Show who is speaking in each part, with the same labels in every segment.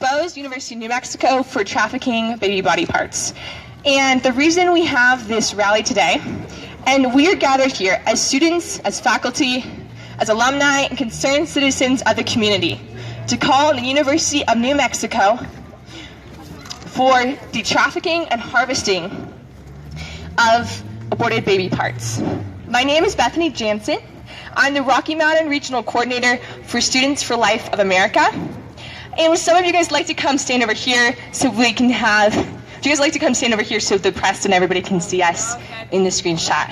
Speaker 1: expose University of New Mexico for trafficking baby body parts. And the reason we have this rally today, and we are gathered here as students, as faculty, as alumni, and concerned citizens of the community, to call on the University of New Mexico for the trafficking and harvesting of aborted baby parts. My name is Bethany Janzen. I'm the Rocky Mountain Regional Coordinator for Students for Life of America. And would some of you guys like to come stand over here so we can have, do you guys like to come stand over here so the press and everybody can see us in the screenshot?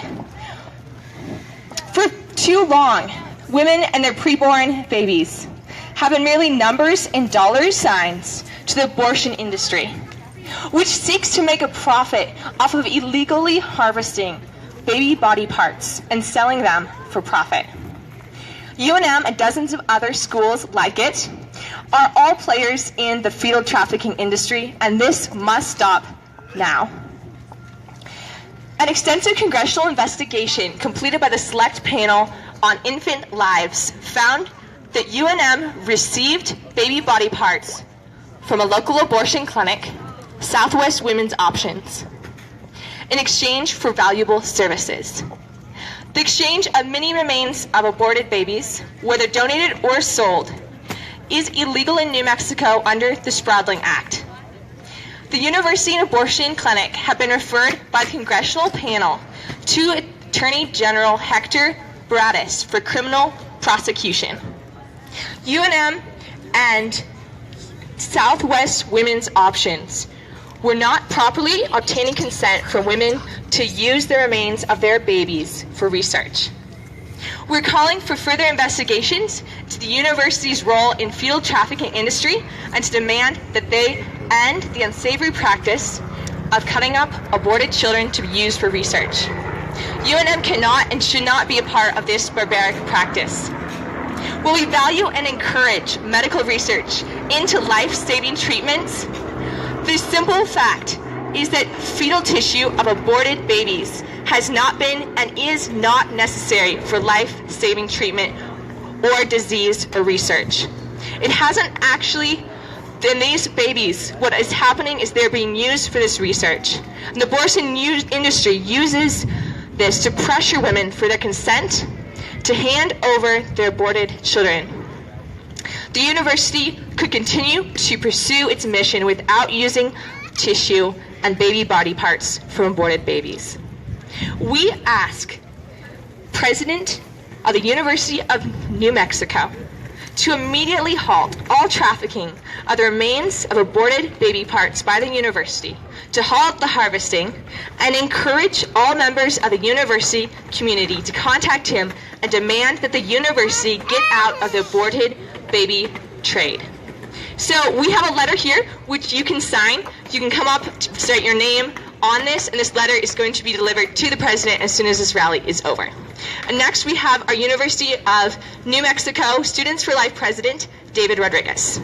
Speaker 1: For too long, women and their preborn babies have been merely numbers and dollar signs to the abortion industry, which seeks to make a profit off of illegally harvesting baby body parts and selling them for profit. UNM and dozens of other schools like it are all players in the fetal trafficking industry, and this must stop now. An extensive congressional investigation completed by the Select Panel on Infant Lives found that UNM received baby body parts from a local abortion clinic, Southwest Women's Options, in exchange for valuable services. The exchange of many remains of aborted babies, whether donated or sold, is illegal in New Mexico under the Spradling Act. The University and Abortion Clinic have been referred by the Congressional Panel to Attorney General Hector Bratis for criminal prosecution. UNM and Southwest Women's Options were not properly obtaining consent from women to use the remains of their babies for research. We're calling for further investigations to the university's role in fetal trafficking industry and to demand that they end the unsavory practice of cutting up aborted children to be used for research. UNM cannot and should not be a part of this barbaric practice. While we value and encourage medical research into life-saving treatments, the simple fact is that fetal tissue of aborted babies has not been and is not necessary for life-saving treatment or disease or research. It hasn't actually, in these babies, what is happening is they're being used for this research. And the abortion industry uses this to pressure women for their consent to hand over their aborted children. The university could continue to pursue its mission without using tissue and baby body parts from aborted babies. We ask President of the University of New Mexico to immediately halt all trafficking of the remains of aborted baby parts by the university, to halt the harvesting, and encourage all members of the university community to contact him and demand that the university get out of the aborted baby trade. So we have a letter here which you can sign. You can come up, state your name on this, and this letter is going to be delivered to the president as soon as this rally is over. And next we have our University of New Mexico Students for Life President, David Rodriguez.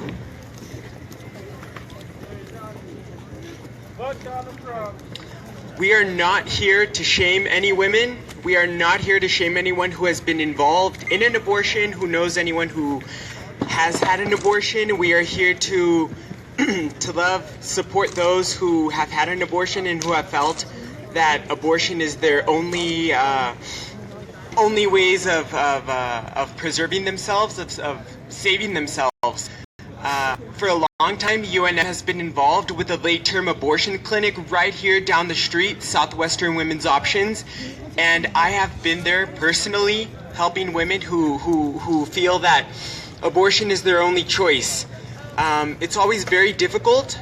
Speaker 2: We are not here to shame any women. We are not here to shame anyone who has been involved in an abortion, who knows anyone who has had an abortion. We are here to support those who have had an abortion and who have felt that abortion is their only ways of preserving themselves, of saving themselves. For a long time, UNM has been involved with a late-term abortion clinic right here down the street, Southwestern Women's Options, and I have been there personally helping women who feel that abortion is their only choice. It's always very difficult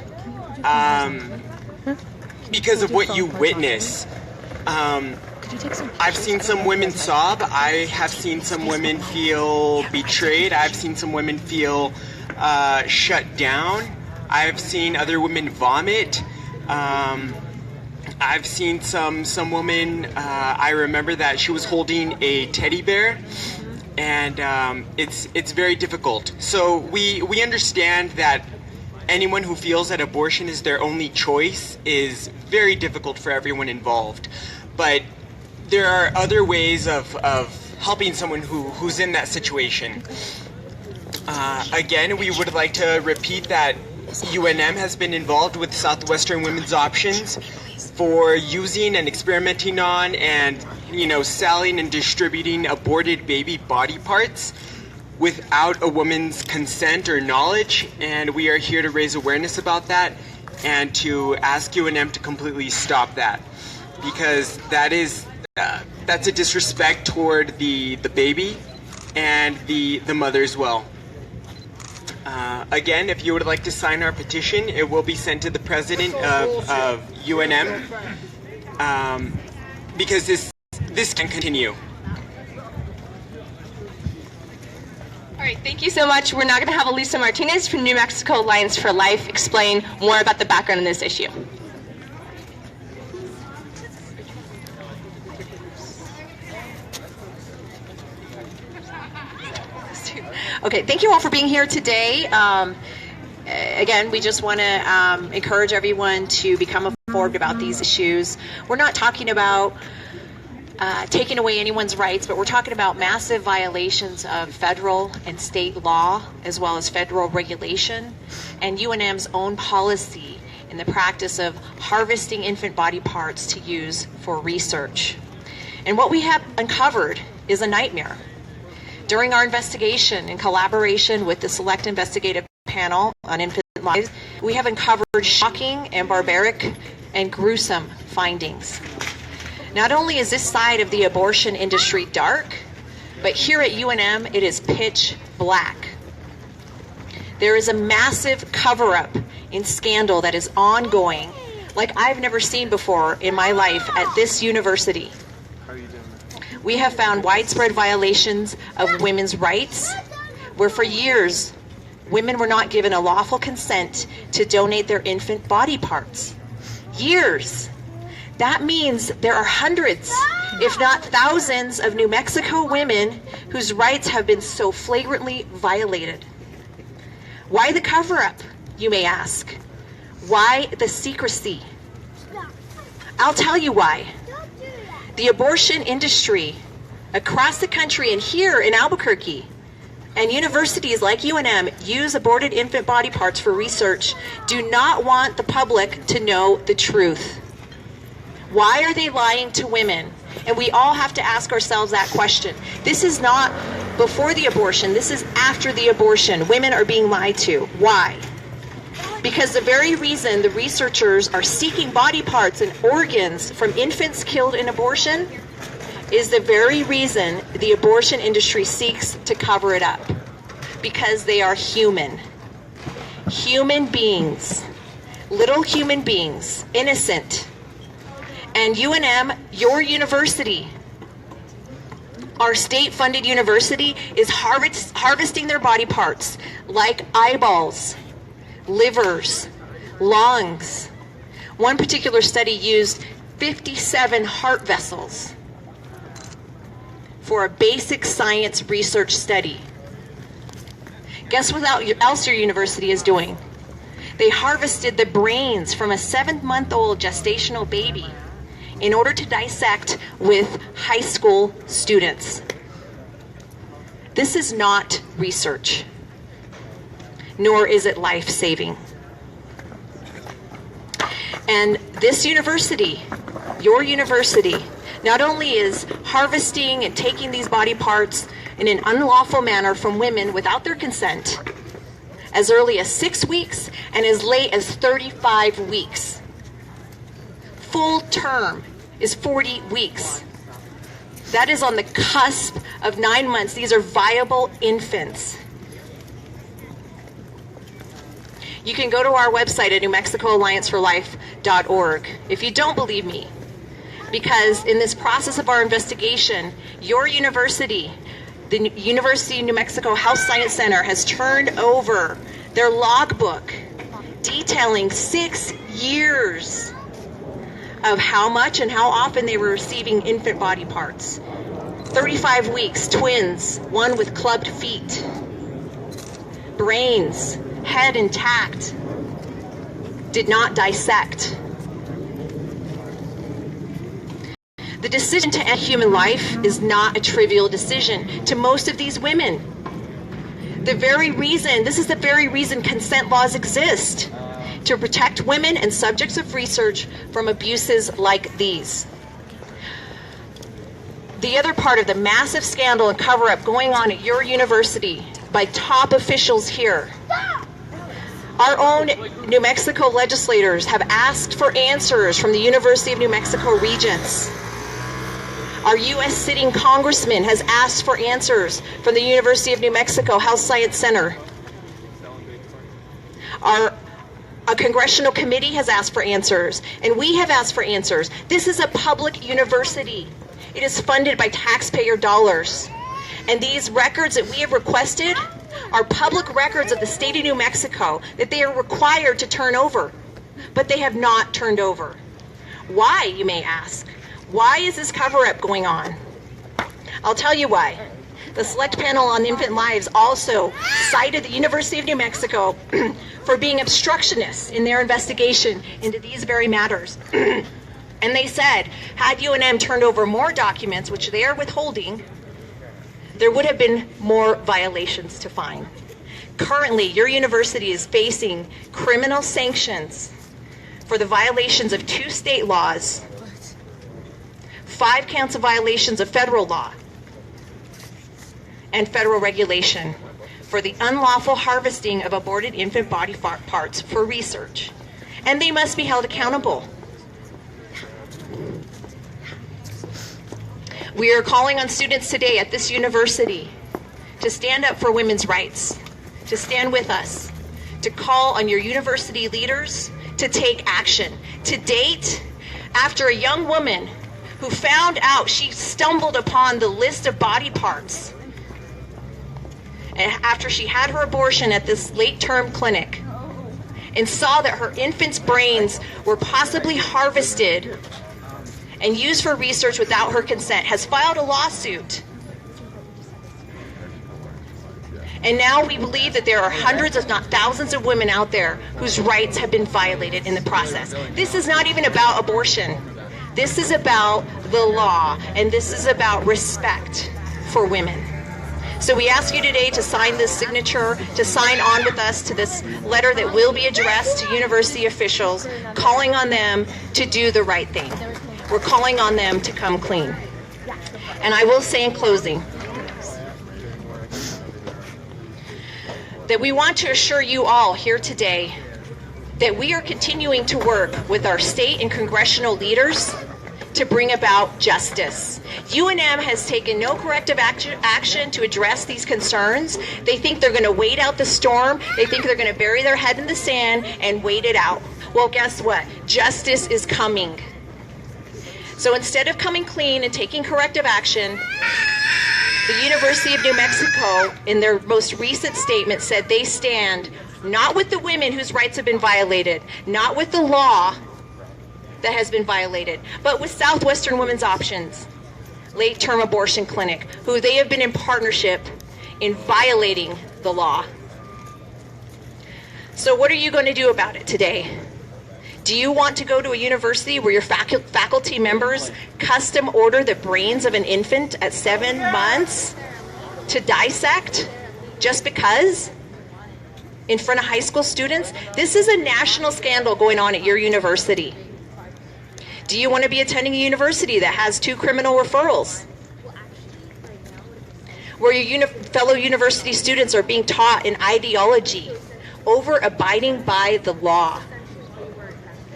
Speaker 2: because of what you witness. I've seen some women sob. I have seen some women feel betrayed. I've seen some women feel shut down. I've seen other women vomit. I've seen some woman, I remember that she was holding a teddy bear, and it's very difficult. So we understand that anyone who feels that abortion is their only choice is very difficult for everyone involved. But there are other ways of helping someone who's in that situation. Again, we would like to repeat that UNM has been involved with Southwestern Women's Options for using and experimenting on and, selling and distributing aborted baby body parts without a woman's consent or knowledge. And we are here to raise awareness about that and to ask UNM to completely stop that, because that's a disrespect toward the baby and the mother as well. Again, if you would like to sign our petition, it will be sent to the president of UNM, because this can continue.
Speaker 1: All right, thank you so much. We're now going to have Elisa Martinez from New Mexico Alliance for Life explain more about the background on this issue.
Speaker 3: Okay, thank you all for being here today. Again, we just want to encourage everyone to become informed about these issues. We're not talking about taking away anyone's rights, but we're talking about massive violations of federal and state law, as well as federal regulation, and UNM's own policy in the practice of harvesting infant body parts to use for research. And what we have uncovered is a nightmare. During our investigation, in collaboration with the Select Investigative Panel on Infant Lives, we have uncovered shocking and barbaric and gruesome findings. Not only is this side of the abortion industry dark, but here at UNM it is pitch black. There is a massive cover-up and scandal that is ongoing like I've never seen before in my life at this university. We have found widespread violations of women's rights, where for years, women were not given a lawful consent to donate their infant body parts. Years. That means there are hundreds, if not thousands, of New Mexico women whose rights have been so flagrantly violated. Why the cover-up, you may ask? Why the secrecy? I'll tell you why. The abortion industry across the country and here in Albuquerque, and universities like UNM use aborted infant body parts for research, do not want the public to know the truth. Why are they lying to women? And we all have to ask ourselves that question. This is not before the abortion, this is after the abortion. Women are being lied to. Why? Because the very reason the researchers are seeking body parts and organs from infants killed in abortion is the very reason the abortion industry seeks to cover it up. Because they are human. Human beings. Little human beings. Innocent. And UNM, your university, our state-funded university, is harvesting their body parts like eyeballs, livers, lungs. One particular study used 57 heart vessels for a basic science research study. Guess what else your university is doing? They harvested the brains from a 7-month-old gestational baby in order to dissect with high school students. This is not research, nor is it life-saving. And this university, your university, not only is harvesting and taking these body parts in an unlawful manner from women without their consent, as early as 6 weeks and as late as 35 weeks. Full term is 40 weeks. That is on the cusp of 9 months. These are viable infants. You can go to our website at NewMexicoAllianceForLife.org if you don't believe me. Because in this process of our investigation, your university, the University of New Mexico Health Science Center, has turned over their logbook detailing 6 years of how much and how often they were receiving infant body parts. 35 weeks, twins, one with clubbed feet. Brains, head intact, did not dissect. The decision to end human life is not a trivial decision to most of these women. This is the very reason consent laws exist, to protect women and subjects of research from abuses like these. The other part of the massive scandal and cover-up going on at your university by top officials here. Our own New Mexico legislators have asked for answers from the University of New Mexico Regents. Our U.S. sitting congressman has asked for answers from the University of New Mexico Health Science Center. A congressional committee has asked for answers, and we have asked for answers. This is a public university. It is funded by taxpayer dollars. And these records that we have requested are public records of the state of New Mexico that they are required to turn over, but they have not turned over. Why, you may ask? Why is this cover-up going on? I'll tell you why. The Select Panel on Infant Lives also cited the University of New Mexico for being obstructionists in their investigation into these very matters. And they said, had UNM turned over more documents, which they are withholding, there would have been more violations to find. Currently, your university is facing criminal sanctions for the violations of 2 state laws, 5 counts of violations of federal law, and federal regulation for the unlawful harvesting of aborted infant body parts for research. And they must be held accountable. We are calling on students today at this university to stand up for women's rights, to stand with us, to call on your university leaders to take action. To date, after a young woman who found out she stumbled upon the list of body parts, and after she had her abortion at this late-term clinic, and saw that her infant's brains were possibly harvested and used for research without her consent, has filed a lawsuit. And now we believe that there are hundreds, if not thousands, of women out there whose rights have been violated in the process. This is not even about abortion. This is about the law, and this is about respect for women. So we ask you today to sign this signature, to sign on with us to this letter that will be addressed to university officials, calling on them to do the right thing. We're calling on them to come clean. And I will say in closing that we want to assure you all here today that we are continuing to work with our state and congressional leaders to bring about justice. UNM has taken no corrective action to address these concerns. They think they're going to wait out the storm. They think they're going to bury their head in the sand and wait it out. Well, guess what? Justice is coming. So instead of coming clean and taking corrective action, the University of New Mexico, in their most recent statement, said they stand not with the women whose rights have been violated, not with the law that has been violated, but with Southwestern Women's Options, late-term abortion clinic, who they have been in partnership in violating the law. So what are you going to do about it today? Do you want to go to a university where your faculty members custom order the brains of an infant at 7 months to dissect just because? In front of high school students? This is a national scandal going on at your university. Do you want to be attending a university that has 2 criminal referrals? Where your fellow university students are being taught an ideology over abiding by the law?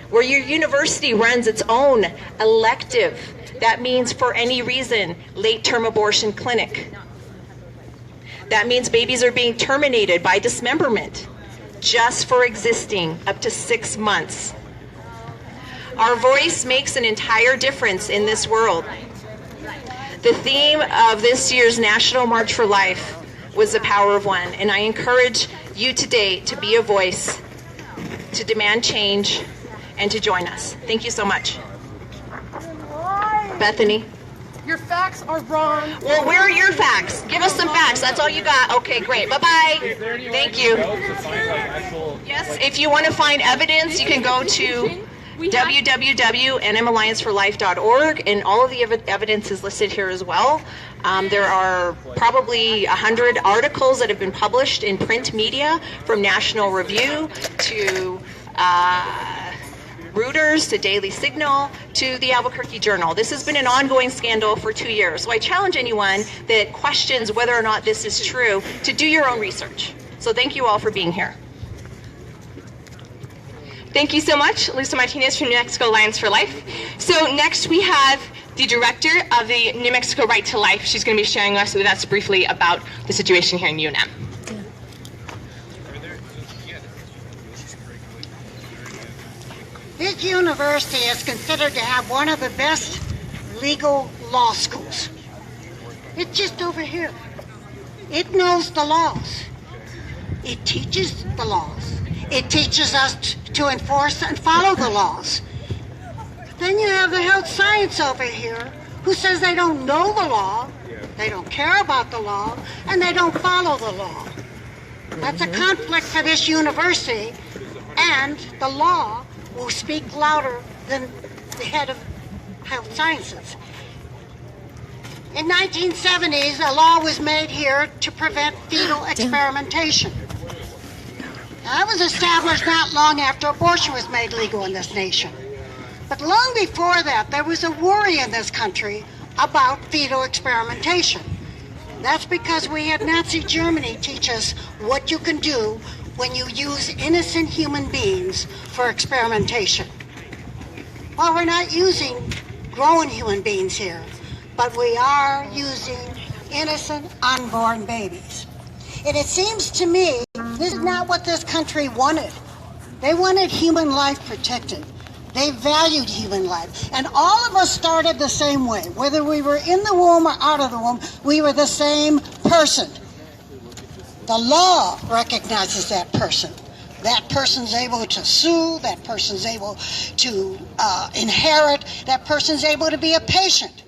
Speaker 3: Where your university runs its own elective, that means for any reason, late-term abortion clinic. That means babies are being terminated by dismemberment just for existing up to 6 months. Our voice makes an entire difference in this world. The theme of this year's National March for Life was the power of one, and I encourage you today to be a voice, to demand change, and to join us. Thank you so much. Bethany?
Speaker 4: Your facts are wrong.
Speaker 3: Well, where are your facts? Give us some facts. That's all you got. Okay, great. Bye-bye. Thank you. Yes, if you want to find evidence, you can go to www.nmallianceforlife.org, and all of the evidence is listed here as well. There are probably 100 articles that have been published in print media, from National Review to Reuters to Daily Signal to the Albuquerque Journal. This has been an ongoing scandal for 2 years. So I challenge anyone that questions whether or not this is true to do your own research. So thank you all for being here.
Speaker 1: Thank you so much, Lisa Martinez from New Mexico Alliance for Life. So next we have the director of the New Mexico Right to Life. She's going to be sharing with us briefly about the situation here in UNM.
Speaker 5: This university is considered to have one of the best legal law schools. It's just over here. It knows the laws. It teaches the laws. It teaches us to enforce and follow the laws. Then you have the health science over here who says they don't know the law, they don't care about the law, and they don't follow the law. That's a conflict for this university, and the law will speak louder than the head of health sciences. In 1970s, a law was made here to prevent fetal experimentation. That was established not long after abortion was made legal in this nation. But long before that, there was a worry in this country about fetal experimentation. That's because we had Nazi Germany teach us what you can do when you use innocent human beings for experimentation. Well, we're not using grown human beings here, but we are using innocent unborn babies. And it seems to me this is not what this country wanted. They wanted human life protected. They valued human life. And all of us started the same way. Whether we were in the womb or out of the womb, we were the same person. The law recognizes that person. That person's able to sue, that person's able to inherit, that person's able to be a patient.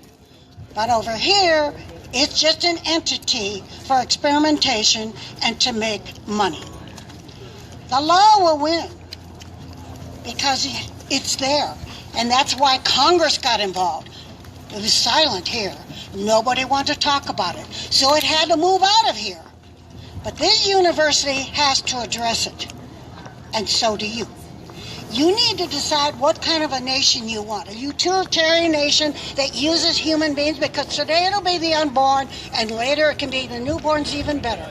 Speaker 5: But over here, it's just an entity for experimentation and to make money. The law will win because it's there. And that's why Congress got involved. It was silent here. Nobody wanted to talk about it. So it had to move out of here. But this university has to address it. And so do you. You need to decide what kind of a nation you want. A utilitarian nation that uses human beings, because today it'll be the unborn and later it can be the newborns even better.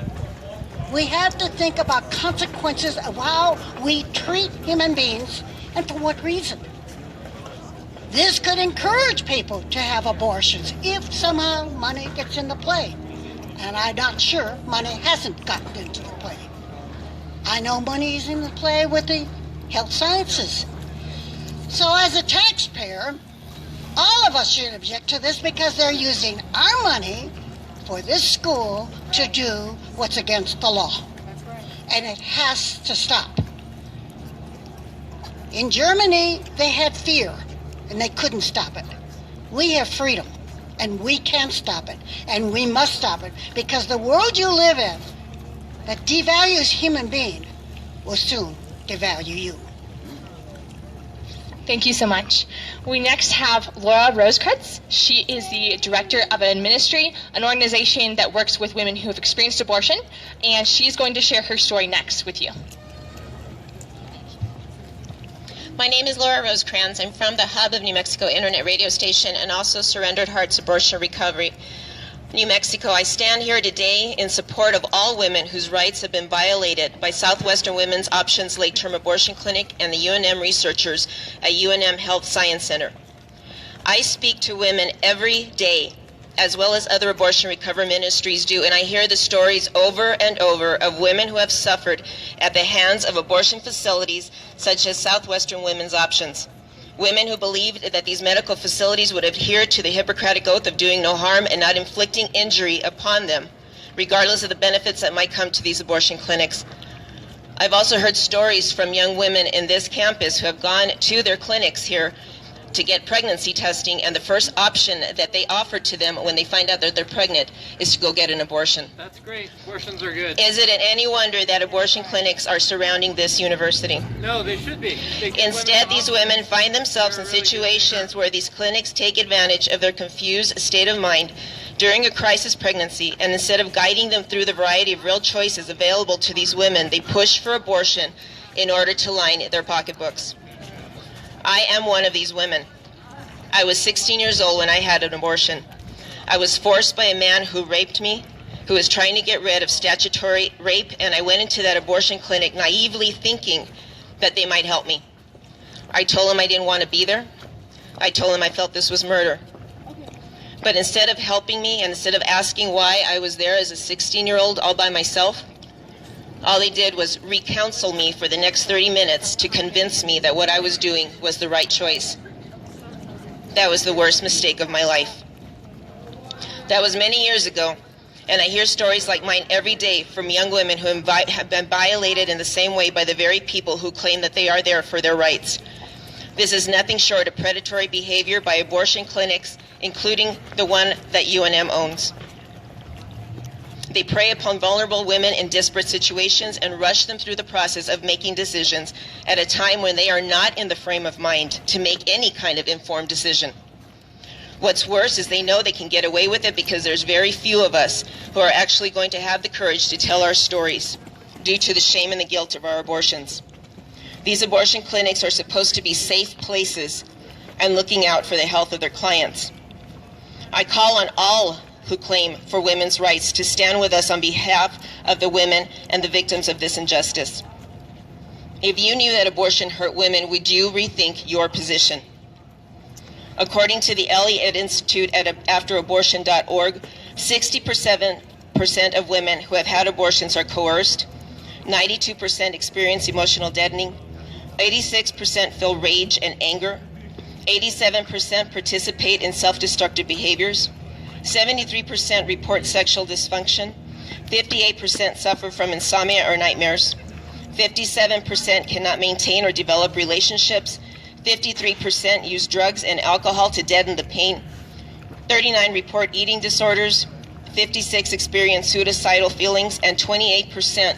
Speaker 5: We have to think about consequences of how we treat human beings and for what reason. This could encourage people to have abortions if somehow money gets into play. And I'm not sure money hasn't gotten into the play. I know money is in the play with the health sciences. So as a taxpayer, all of us should object to this because they're using our money for this school to do what's against the law. And it has to stop. In Germany, they had fear and they couldn't stop it. We have freedom and we can stop it and we must stop it because the world you live in that devalues human being will soon devalue you.
Speaker 1: Thank you so much. We next have Laura Rosecrans. She is the director of an ministry, an organization that works with women who have experienced abortion, and she's going to share her story next with you.
Speaker 6: My name is Laura Rosecrans. I'm from the hub of New Mexico Internet Radio Station and also Surrendered Hearts Abortion Recovery, New Mexico. I stand here today in support of all women whose rights have been violated by Southwestern Women's Options Late-Term Abortion Clinic and the UNM researchers at UNM Health Science Center. I speak to women every day, as well as other abortion recovery ministries do, and I hear the stories over and over of women who have suffered at the hands of abortion facilities such as Southwestern Women's Options. Women who believed that these medical facilities would adhere to the Hippocratic Oath of doing no harm and not inflicting injury upon them, regardless of the benefits that might come to these abortion clinics. I've also heard stories from young women in this campus who have gone to their clinics here to get pregnancy testing, and the first option that they offer to them when they find out that they're pregnant is to go get an abortion.
Speaker 7: That's great. Abortions are good.
Speaker 6: Is it any wonder that abortion clinics are surrounding this university?
Speaker 7: No, they should be.
Speaker 6: Instead, these women find themselves in situations where these clinics take advantage of their confused state of mind during a crisis pregnancy, and instead of guiding them through the variety of real choices available to these women, they push for abortion in order to line their pocketbooks. I am one of these women. I was 16 years old when I had an abortion. I was forced by a man who raped me, who was trying to get rid of statutory rape, and I went into that abortion clinic naively thinking that they might help me. I told him I didn't want to be there. I told him I felt this was murder. But instead of helping me, and instead of asking why I was there as a 16-year-old all by myself, all they did was re-counsel me for the next 30 minutes to convince me that what I was doing was the right choice. That was the worst mistake of my life. That was many years ago, and I hear stories like mine every day from young women who have been violated in the same way by the very people who claim that they are there for their rights. This is nothing short of predatory behavior by abortion clinics, including the one that UNM owns. They prey upon vulnerable women in disparate situations and rush them through the process of making decisions at a time when they are not in the frame of mind to make any kind of informed decision. What's worse is they know they can get away with it because there's very few of us who are actually going to have the courage to tell our stories due to the shame and the guilt of our abortions. These abortion clinics are supposed to be safe places and looking out for the health of their clients. I call on all who claim for women's rights to stand with us on behalf of the women and the victims of this injustice. If you knew that abortion hurt women, would you rethink your position? According to the Elliott Institute at afterabortion.org, 67% of women who have had abortions are coerced, 92% experience emotional deadening, 86% feel rage and anger, 87% participate in self-destructive behaviors, 73% report sexual dysfunction, 58% suffer from insomnia or nightmares, 57% cannot maintain or develop relationships, 53% use drugs and alcohol to deaden the pain, 39% report eating disorders, 56% experience suicidal feelings, and 28%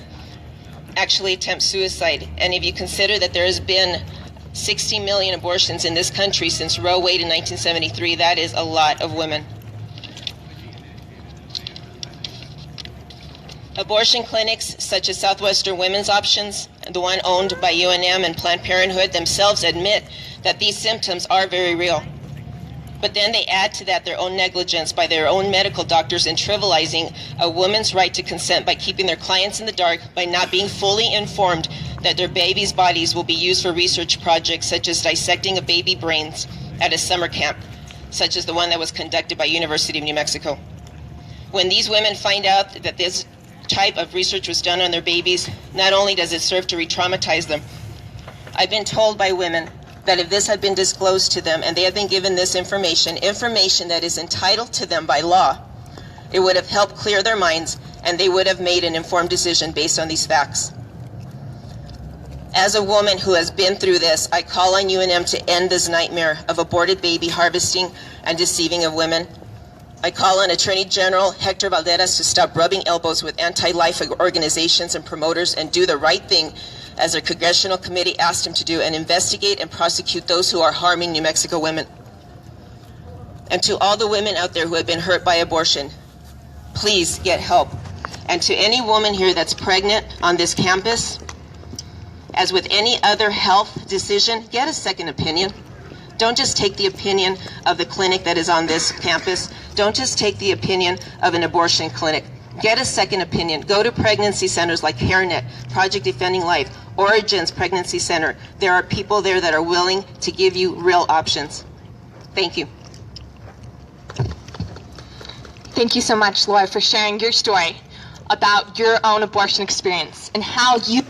Speaker 6: actually attempt suicide. And if you consider that there has been 60 million abortions in this country since Roe Wade in 1973, that is a lot of women. Abortion clinics such as Southwestern Women's Options, the one owned by UNM and Planned Parenthood, themselves admit that these symptoms are very real. But then they add to that their own negligence by their own medical doctors in trivializing a woman's right to consent by keeping their clients in the dark, by not being fully informed that their babies' bodies will be used for research projects such as dissecting a baby brains at a summer camp, such as the one that was conducted by University of New Mexico. When these women find out that this type of research was done on their babies, not only does it serve to re-traumatize them, I've been told by women that if this had been disclosed to them and they had been given this information that is entitled to them by law, it would have helped clear their minds and they would have made an informed decision based on these facts. As a woman who has been through this, I call on UNM to end this nightmare of aborted baby harvesting and deceiving of women. I call on Attorney General Hector Valderas to stop rubbing elbows with anti-life organizations and promoters and do the right thing as our congressional committee asked him to do, and investigate and prosecute those who are harming New Mexico women. And to all the women out there who have been hurt by abortion, please get help. And to any woman here that's pregnant on this campus, as with any other health decision, get a second opinion. Don't just take the opinion of the clinic that is on this campus. Don't just take the opinion of an abortion clinic. Get a second opinion. Go to pregnancy centers like CareNet, Project Defending Life, Origins Pregnancy Center. There are people there that are willing to give you real options. Thank you.
Speaker 1: Thank you so much, Laura, for sharing your story about your own abortion experience and how you